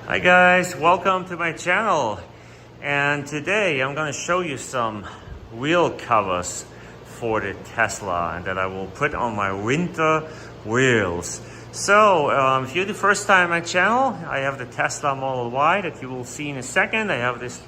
Hi guys, welcome to my channel, and today I'm going to show you some wheel covers for the Tesla and that I will put on my winter wheels. So if you're the first time on my channel, I have the Tesla Model Y that you will see in a second. I have this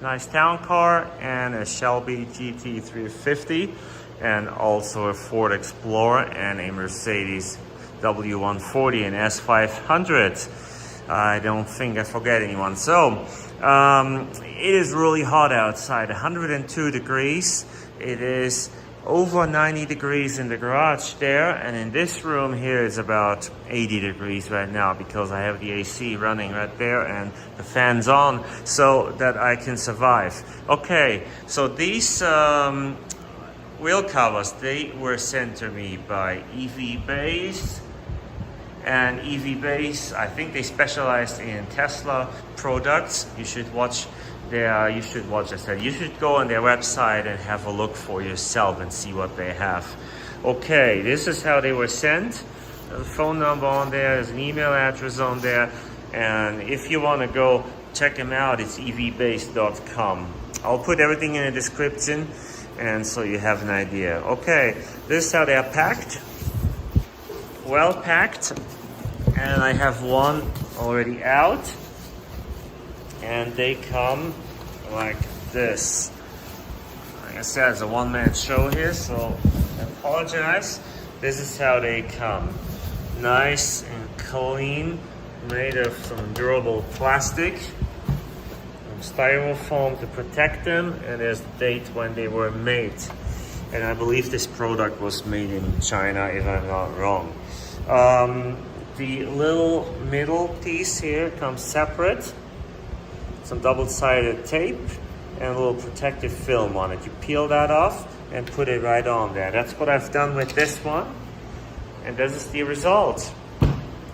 nice town car and a Shelby GT350 and also a Ford Explorer and a Mercedes W140 and S500. I don't think I forget anyone. So it is really hot outside, 102 degrees. It is over 90 degrees in the garage there, and in this room here it's about 80 degrees right now because I have the AC running right there and the fans on so that I can survive. Okay, so these wheel covers, they were sent to me by EVBASE. And EVBASE, I think they specialize in Tesla products. You should watch I said, you should go on their website and have a look for yourself and see what they have. Okay, this is how they were sent. There's a phone number on there, there's an email address on there, and if you want to go check them out, it's evbase.com. I'll put everything in the description, and so you have an idea. Okay, this is how they are packed. Well packed, and I have one already out, and they come like this. Like I said, it's a one-man show here, so I apologize. This is how they come. Nice and clean, made of some durable plastic, some styrofoam to protect them, and there's the date when they were made. And I believe this product was made in China, if I'm not wrong. The little middle piece here comes separate, some double-sided tape and a little protective film on it. You peel that off and put it right on there. That's what I've done with this one, and this is the result.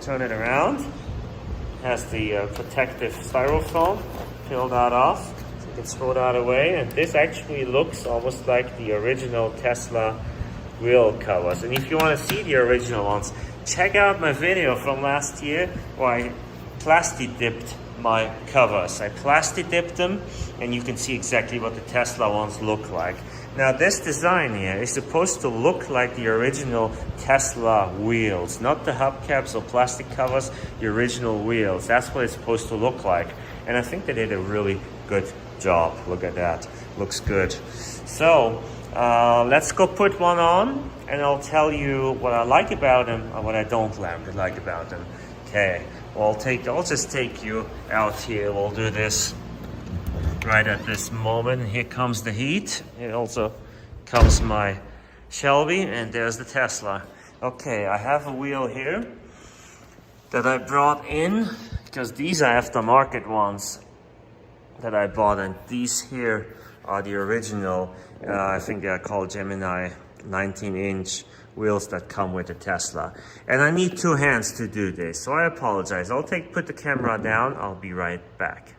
Turn it around, it has the protective styrofoam. Peel that off so you can throw that away, and this actually looks almost like the original Tesla wheel covers. And if you want to see the original ones, check out my video from last year where I plastic dipped my covers. I plastic dipped them, and you can see exactly what the Tesla ones look like. Now this design here is supposed to look like the original Tesla wheels, not the hubcaps or plastic covers, the original wheels. That's what it's supposed to look like. And I think they did a really good job. Look at that, looks good. So let's go put one on, and I'll tell you what I like about them and what I don't like about them. Okay, well, I'll just take you out here. We'll do this right at this moment. Here comes the heat. Here also comes my Shelby, and there's the Tesla. Okay, I have a wheel here that I brought in because these are aftermarket ones that I bought, and these here are the original. I think they are called Gemini 19-inch wheels that come with the Tesla. And I need two hands to do this, so I apologize. I'll put the camera down. I'll be right back.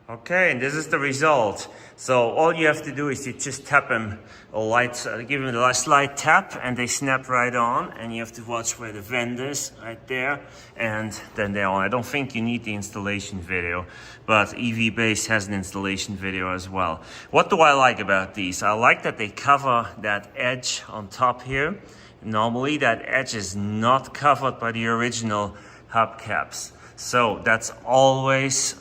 Okay, and this is the result. So all you have to do is you just tap them give them a slight tap, and they snap right on. And you have to watch where the vent is, right there, and then they're on. I don't think you need the installation video, but EVBASE has an installation video as well. What do I like about these? I like that they cover that edge on top here. Normally that edge is not covered by the original hubcaps. So that's always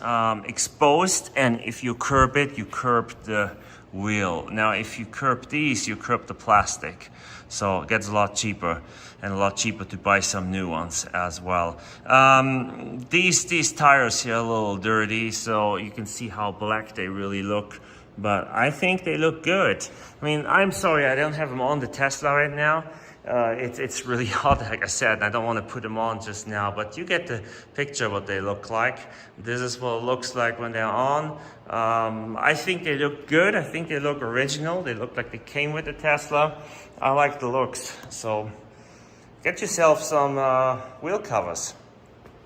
exposed, and if you curb it, you curb the wheel. Now if you curb these, you curb the plastic. So it gets a lot cheaper, and a lot cheaper to buy some new ones as well. These tires here are a little dirty, so you can see how black they really look. But I think they look good. I mean, I'm sorry I don't have them on the Tesla right now. It's really hot, like I said. I don't want to put them on just now, but you get the picture what they look like. This is what it looks like when they're on. I think they look good. I think they look original. They look like they came with the Tesla. I like the looks. So get yourself some wheel covers.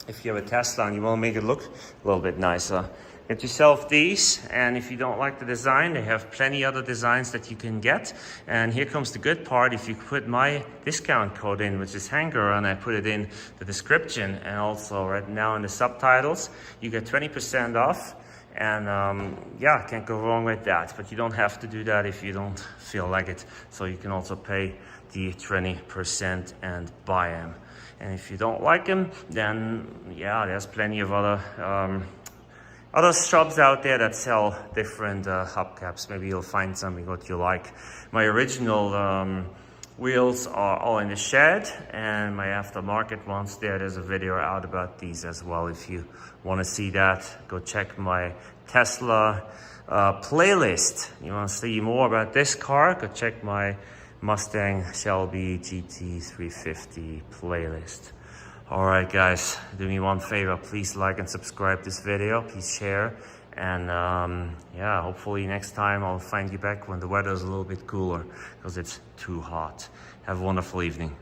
if you have a Tesla and you want to make it look a little bit nicer. Get yourself these, and if you don't like the design, they have plenty other designs that you can get. And here comes the good part: if you put my discount code in, which is Hanger, and I put it in the description and also right now in the subtitles, you get 20% off. And yeah, can't go wrong with that. But you don't have to do that if you don't feel like it. So you can also pay the 20% and buy them. And if you don't like them, then yeah, there's plenty of other shops out there that sell different hubcaps. Maybe you'll find something what you like. My original wheels are all in the shed, and my aftermarket ones there's a video out about these as well. If you want to see that, go check my Tesla playlist. You want to see more about this car, go check my Mustang Shelby GT350 playlist. All right, guys, do me one favor. Please like and subscribe this video. Please share. And yeah, hopefully next time I'll find you back when the weather is a little bit cooler, because it's too hot. Have a wonderful evening.